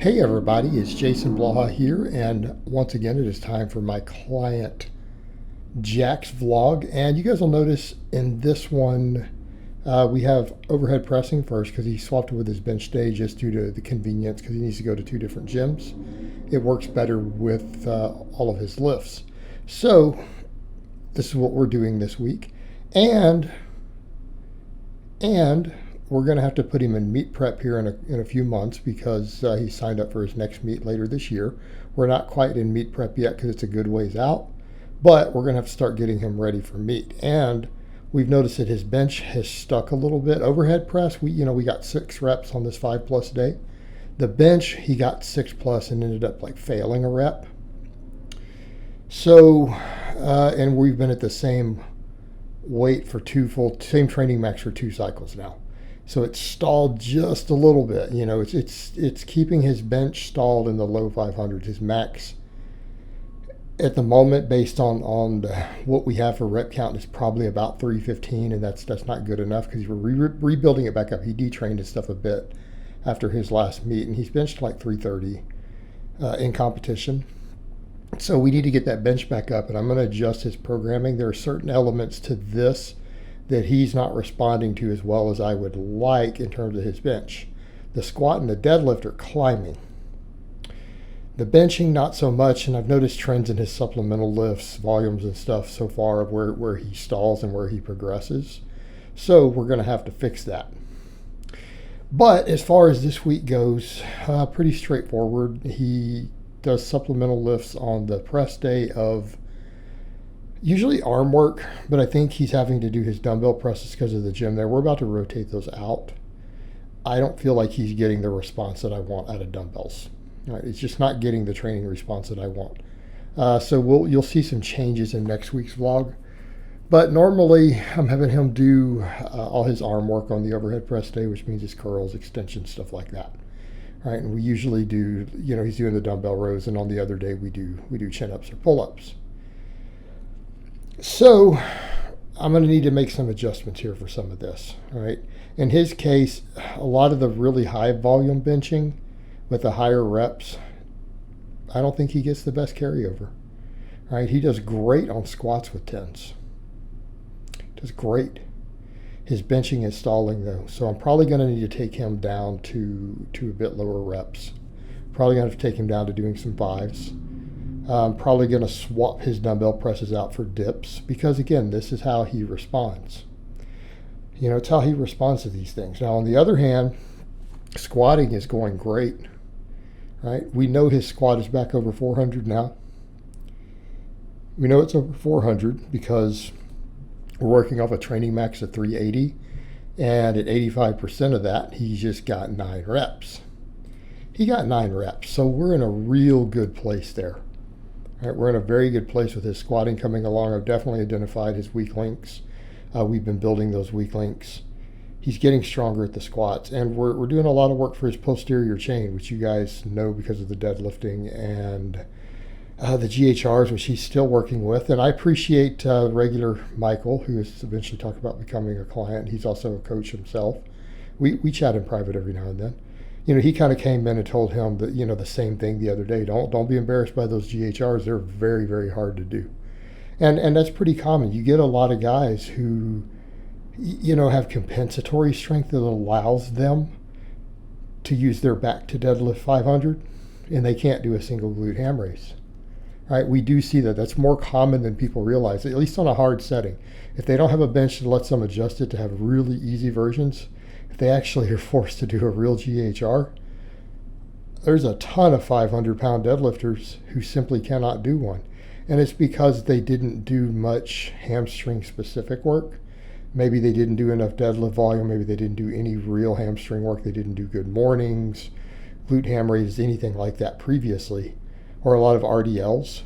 Hey everybody, it's Jason Blaha here, and once again it is time for my client Jack's vlog. And you guys will notice in this one we have overhead pressing first because he swapped it with his bench day just due to the convenience because he needs to go to two different gyms. It works better with all of his lifts. So this is what we're doing this week, and we're going to have to put him in meet prep here in a few months because he signed up for his next meet later this year. We're not quite in meet prep yet because it's a good ways out, but we're going to have to start getting him ready for meet. And we've noticed that his bench has stuck a little bit. Overhead press, we got 6 reps on this 5+ day. The bench, he got 6+ and ended up like failing a rep. So, and we've been at the same weight for same training max for 2 cycles now. So it's stalled just a little bit. It's keeping his bench stalled in the low 500s. His max at the moment, based on what we have for rep count, is probably about 315, and that's not good enough because we're rebuilding it back up. He detrained his stuff a bit after his last meet, and he's benched like 330 in competition. So we need to get that bench back up, and I'm going to adjust his programming. There are certain elements to this that he's not responding to as well as I would like in terms of his bench. The squat and the deadlift are climbing. The benching, not so much, and I've noticed trends in his supplemental lifts, volumes and stuff so far of where he stalls and where he progresses. So we're going to have to fix that. But as far as this week goes, pretty straightforward. He does supplemental lifts on the press day of usually arm work, but I think he's having to do his dumbbell presses because of the gym there. We're about to rotate those out. I don't feel like he's getting the response that I want out of dumbbells. All right, it's just not getting the training response that I want. So you'll see some changes in next week's vlog. But normally I'm having him do all his arm work on the overhead press day, which means his curls, extensions, stuff like that. All right, and we usually do, he's doing the dumbbell rows, and on the other day we do chin-ups or pull-ups. So I'm going to need to make some adjustments here for some of this. All right. In his case, a lot of the really high volume benching with the higher reps, I don't think he gets the best carryover. All right. He does great on squats with 10s. Does great. His benching is stalling though, so I'm probably going to need to take him down to a bit lower reps. Probably going to have to take him down to doing some 5s. I'm probably going to swap his dumbbell presses out for dips because, again, this is how he responds. It's how he responds to these things. Now, on the other hand, squatting is going great, right? We know his squat is back over 400 now. We know it's over 400 because we're working off a training max of 380, and at 85% of that, he's just got 9 reps. He got 9 reps, so we're in a real good place there. All right, we're in a very good place with his squatting coming along. I've definitely identified his weak links. We've been building those weak links. He's getting stronger at the squats, and we're doing a lot of work for his posterior chain, which you guys know because of the deadlifting and the GHRs, which he's still working with. And I appreciate regular Michael, who is eventually talking about becoming a client. He's also a coach himself. We chat in private every now and then. He kind of came in and told him that, the same thing the other day. Don't be embarrassed by those GHRs. They're very, very hard to do. And that's pretty common. You get a lot of guys who, have compensatory strength that allows them to use their back to deadlift 500, and they can't do a single glute ham raise. Right? We do see that. That's more common than people realize, at least on a hard setting. If they don't have a bench that lets them adjust it to have really easy versions, if they actually are forced to do a real GHR, there's a ton of 500-pound deadlifters who simply cannot do one. And it's because they didn't do much hamstring-specific work. Maybe they didn't do enough deadlift volume. Maybe they didn't do any real hamstring work. They didn't do good mornings, glute ham raises, anything like that previously, or a lot of RDLs.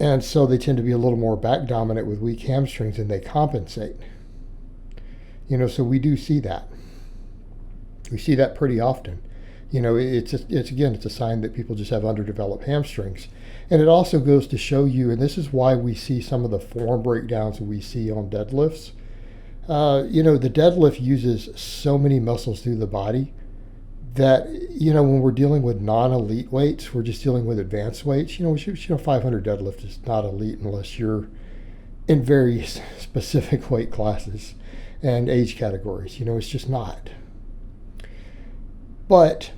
And so they tend to be a little more back dominant with weak hamstrings, and they compensate. So we do see that. We see that pretty often. It's a sign that people just have underdeveloped hamstrings. And it also goes to show you, and this is why we see some of the form breakdowns that we see on deadlifts. The deadlift uses so many muscles through the body that, when we're dealing with non-elite weights, we're just dealing with advanced weights. 500 deadlift is not elite unless you're in very specific weight classes and age categories. It's just not. But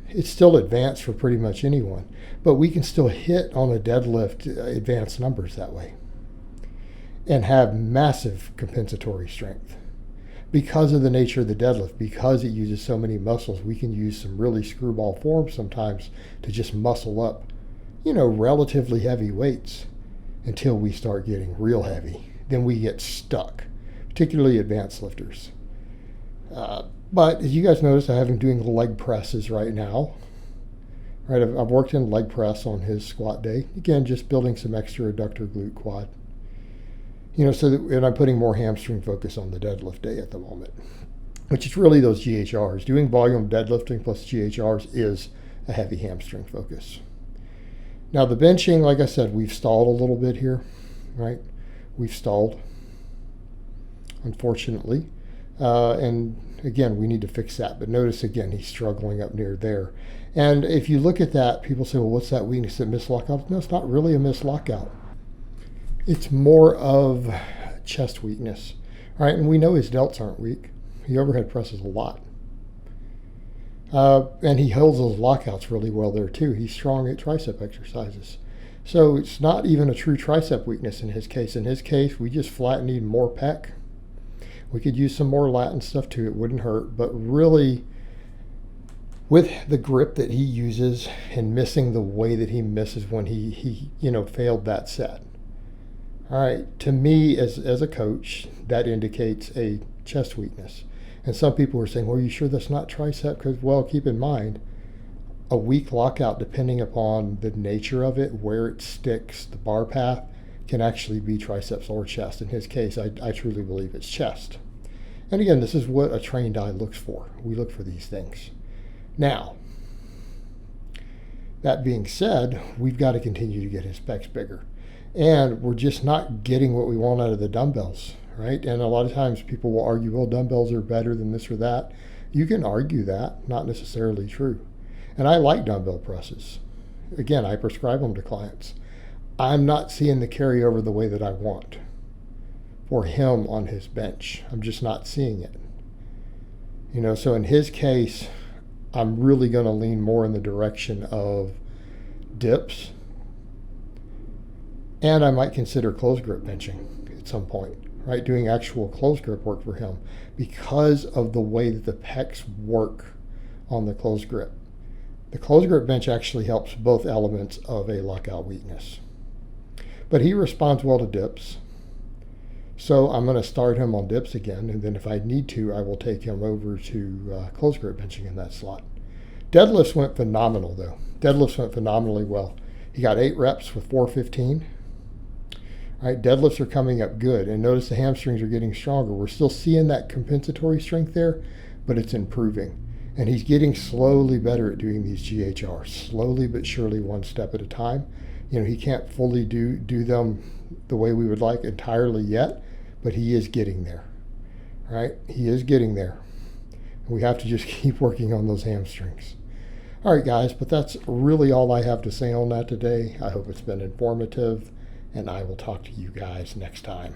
it's still advanced for pretty much anyone. But we can still hit on a deadlift advanced numbers that way and have massive compensatory strength. Because of the nature of the deadlift, because it uses so many muscles, we can use some really screwball forms sometimes to just muscle up, relatively heavy weights until we start getting real heavy. Then we get stuck, particularly advanced lifters. But as you guys notice, I have him doing leg presses right now. Right, I've worked in leg press on his squat day. Again, just building some extra adductor glute quad. And I'm putting more hamstring focus on the deadlift day at the moment, which is really those GHRs. Doing volume deadlifting plus GHRs is a heavy hamstring focus. Now the benching, like I said, we've stalled a little bit here, right? We've stalled, unfortunately. And again, we need to fix that. But notice again, he's struggling up near there. And if you look at that, people say, well, what's that weakness? Is it missed lockout? No, it's not really a missed lockout. It's more of chest weakness, right? And we know his delts aren't weak. He overhead presses a lot. And he holds those lockouts really well there too. He's strong at tricep exercises. So it's not even a true tricep weakness in his case. In his case, we just flat need more pec. We could use some more Latin stuff too. It wouldn't hurt. But really, with the grip that he uses and missing the way that he misses when he failed that set. All right, to me as a coach, that indicates a chest weakness. And some people are saying, well, are you sure that's not tricep? Because, well, keep in mind, a weak lockout, depending upon the nature of it, where it sticks, the bar path, can actually be triceps or chest. In his case, I truly believe it's chest. And again, this is what a trained eye looks for. We look for these things. Now, that being said, we've got to continue to get his pecs bigger. And we're just not getting what we want out of the dumbbells, right? And a lot of times people will argue, well, dumbbells are better than this or that. You can argue that, not necessarily true. And I like dumbbell presses. Again, I prescribe them to clients. I'm not seeing the carryover the way that I want for him on his bench. I'm just not seeing it. So in his case, I'm really going to lean more in the direction of dips. And I might consider closed grip benching at some point, right? Doing actual closed grip work for him because of the way that the pecs work on the closed grip. The closed grip bench actually helps both elements of a lockout weakness. But he responds well to dips. So I'm going to start him on dips again. And then if I need to, I will take him over to closed grip benching in that slot. Deadlifts went phenomenal, though. Deadlifts went phenomenally well. He got 8 reps with 415. Right, deadlifts are coming up good, and notice the hamstrings are getting stronger. We're still seeing that compensatory strength there, but it's improving. And he's getting slowly better at doing these GHRs, slowly but surely, one step at a time. He can't fully do them the way we would like entirely yet, but he is getting there, right? He is getting there. We have to just keep working on those hamstrings. All right, guys, but that's really all I have to say on that today. I hope it's been informative, and I will talk to you guys next time.